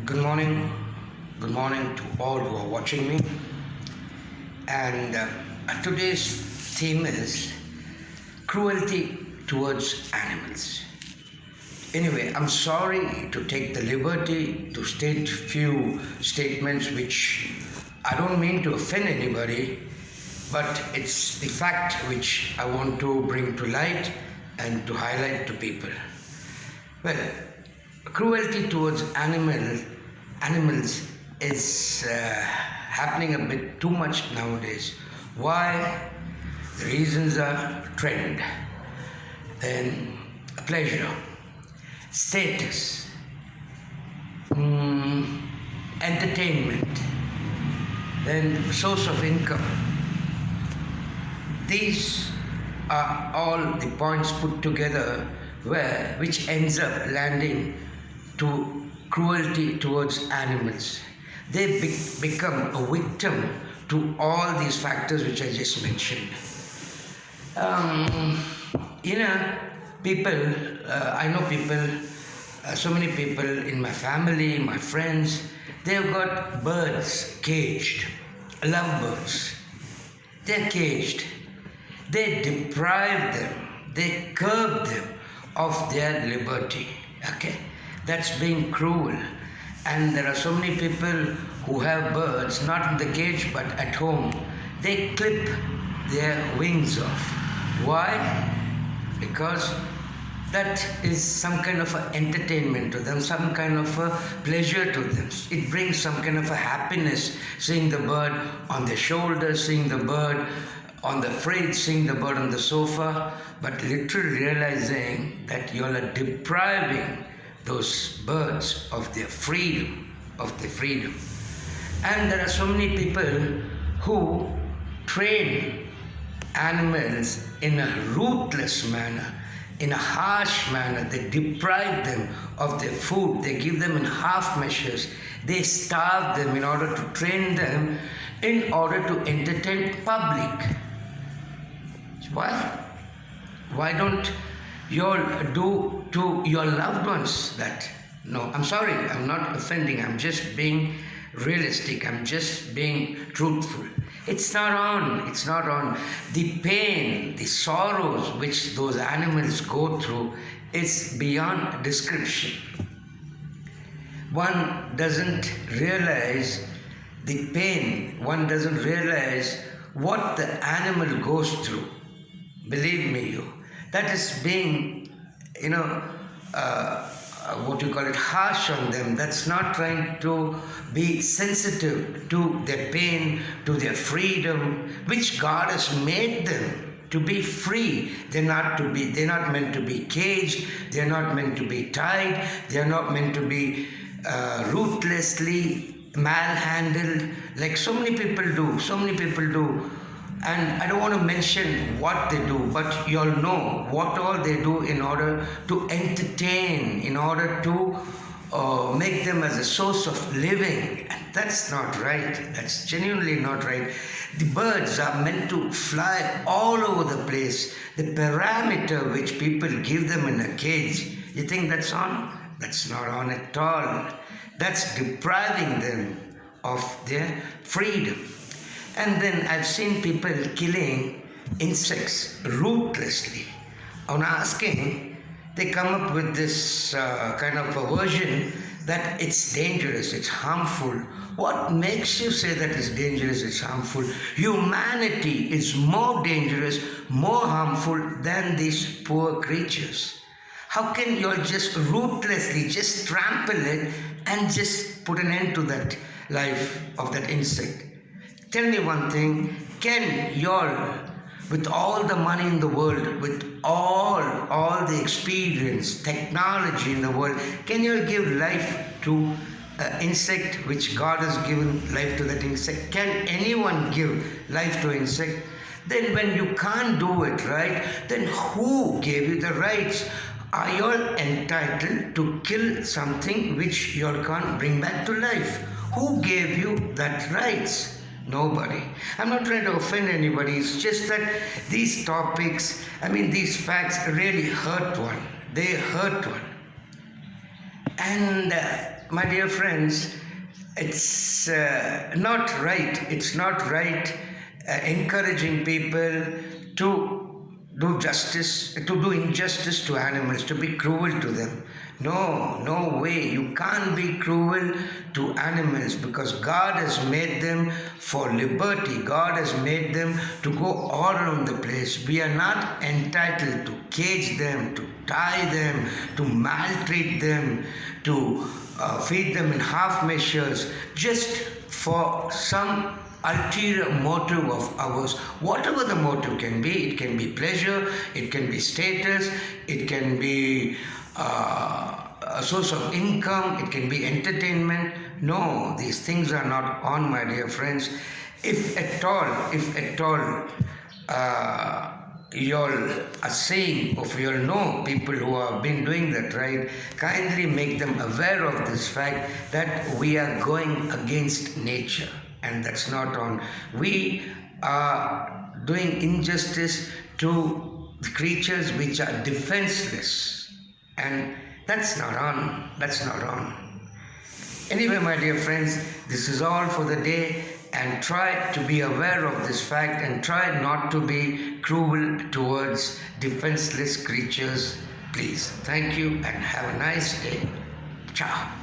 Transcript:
Good morning. Good morning to all who are watching me. And today's theme is cruelty towards animals. Anyway, I'm sorry to take the liberty to state few statements which I don't mean to offend anybody, but it's the fact which I want to bring to light and to highlight to people. Well, cruelty towards animals is happening a bit too much nowadays. Why? The reasons are trend, then pleasure, status, entertainment, then source of income. These are all the points put together which ends up landing to cruelty towards animals. They become a victim to all these factors which I just mentioned. People, I know people, so many people in my family, my friends, they've got birds caged, lovebirds. They're caged. They deprive them, they curb them of their liberty. Okay? That's being cruel. And there are so many people who have birds, not in the cage but at home. They clip their wings off. Why? Because that is some kind of an entertainment to them, some kind of a pleasure to them. It brings some kind of a happiness, seeing the bird on their shoulder, seeing the bird on the fridge, seeing the bird on the sofa, but literally realizing that you are depriving those birds of their freedom, And there are so many people who train animals in a ruthless manner, in a harsh manner. They deprive them of their food. They give them in half measures. They starve them in order to train them, in order to entertain public. Why? Why don't you all do to your loved ones that? No, I'm sorry, I'm not offending. I'm just being realistic. I'm just being truthful. It's not on. The pain, the sorrows which those animals go through is beyond description. One doesn't realize the pain. One doesn't realize what the animal goes through. Believe me, that is being, harsh on them. That's not trying to be sensitive to their pain, to their freedom, which God has made them to be free. They're not meant to be caged. They're not meant to be tied. They're not meant to be ruthlessly manhandled like so many people do. And I don't want to mention what they do, but you all know what all they do in order to entertain, in order to make them as a source of living. And that's not right. That's genuinely not right. The birds are meant to fly all over the place. The parameter which people give them in a cage, you think that's on? That's not on at all. That's depriving them of their freedom. And then I've seen people killing insects ruthlessly. On asking, they come up with this kind of a version that it's dangerous, it's harmful. What makes you say that it's dangerous, it's harmful? Humanity is more dangerous, more harmful than these poor creatures. How can you all just ruthlessly just trample it and just put an end to that life of that insect? Tell me one thing, can y'all, with all the money in the world, with all the experience, technology in the world, can you give life to an insect which God has given life to that insect? Can anyone give life to an insect? Then when you can't do it, right, then who gave you the rights? Are you all entitled to kill something which you all can't bring back to life? Who gave you that rights? Nobody. I'm not trying to offend anybody. It's just that these topics, these facts really hurt one. They hurt one. And my dear friends, it's not right. It's not right encouraging people to do justice, to do injustice to animals, to be cruel to them. No, no way. You can't be cruel to animals because God has made them for liberty. God has made them to go all around the place. We are not entitled to cage them, to tie them, to maltreat them, to feed them in half measures just for some ulterior motive of ours. Whatever the motive can be, it can be pleasure, it can be status, it can be a source of income, it can be entertainment. No, these things are not on, my dear friends. If at all, you'll are saying, if you'll know people who have been doing that, right, kindly make them aware of this fact that we are going against nature, and that's not on. We are doing injustice to the creatures which are defenseless, and that's not on. That's not on. Anyway, my dear friends, this is all for the day, and try to be aware of this fact and try not to be cruel towards defenseless creatures, please. Thank you and have a nice day. Ciao.